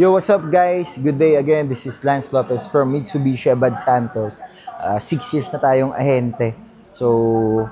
Yo, what's up guys? Good day again. This is Lance Lopez from Mitsubishi Abad Santos. 6 years na tayong ahente. So,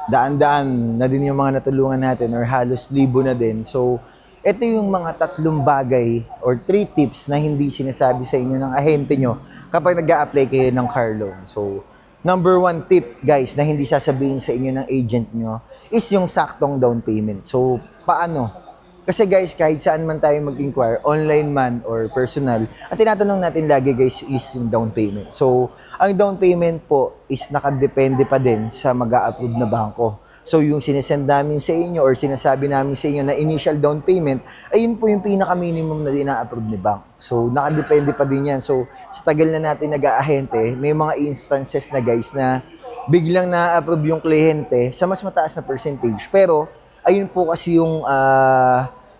daan-daan na din yung mga natulungan natin or halos libo na din. So, ito yung mga tatlong bagay or 3 tips na hindi sinasabi sa inyo ng ahente nyo kapag nag-a-apply kayo ng car loan. So, number 1 tip guys na hindi sasabihin sa inyo ng agent nyo is yung saktong down payment. So, paano? Kasi guys, kahit saan man tayo mag-inquire, online man or personal, ang tinatanong natin lagi guys is yung down payment. So, ang down payment po is nakadepende pa din sa mag-a-approve na bangko. So, yung sinesend namin sa inyo or sinasabi namin sa inyo na initial down payment, ayun po yung pinaka-minimum na ina-approve ni bank. So, nakadepende pa din yan. So, sa tagal na natin nag-aahente, may mga instances na guys na biglang na-approve yung kliyente sa mas mataas na percentage. Pero, ayun po kasi yung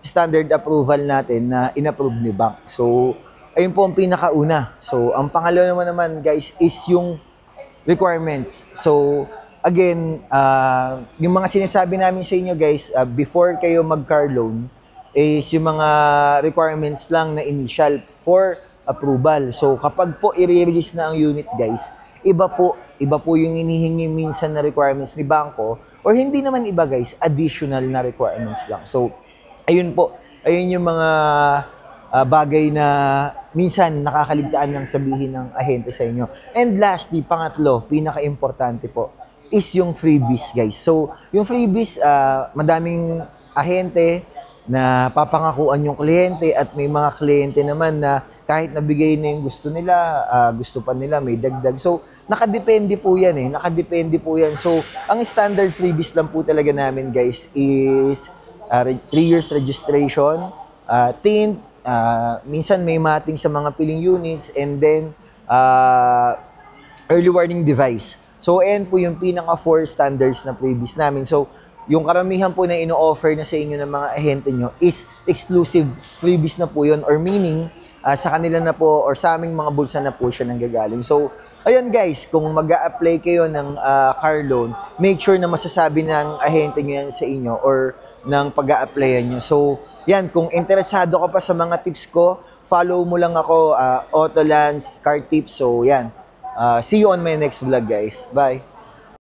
standard approval natin na in-approve ni bank. So, ayun po ang pinakauna. So, ang pangalawa naman guys is yung requirements. So, again, yung mga sinasabi namin sa inyo guys, before kayo mag-car loan, is yung mga requirements lang na initial for approval. So, kapag po i-release na ang unit guys, iba po yung inihingi minsan na requirements ni bangko or hindi naman iba guys, additional na requirements lang. So, ayun po, ayun yung mga bagay na minsan nakakaligtaan ng sabihin ng ahente sa inyo. And lastly, pangatlo, pinaka-importante po, is yung freebies guys. So, yung freebies, madaming ahente na papangakuan yung kliyente at may mga kliyente naman na kahit nabigay na yung gusto nila, gusto pa nila, may dagdag. So, nakadepende po yan eh. Nakadepende po yan. So, ang standard freebies lang po talaga namin guys is 3 years registration, tint, minsan may mating sa mga piling units, and then early warning device. So, ayan po yung pinaka 4 standards na freebies namin. So, yung karamihan po na ino-offer na sa inyo ng mga ahente nyo is exclusive freebies na po yun, or meaning, sa kanila na po or sa aming mga bulsa na po siya nanggagaling. So, ayun guys, kung mag-a-apply kayo ng car loan, make sure na masasabi ng ahente nyo yan sa inyo or ng pag-a-applyan nyo. So, yan, kung interesado ka pa sa mga tips ko, follow mo lang ako, Autolance Car Tips. So, yan. See you on my next vlog guys. Bye!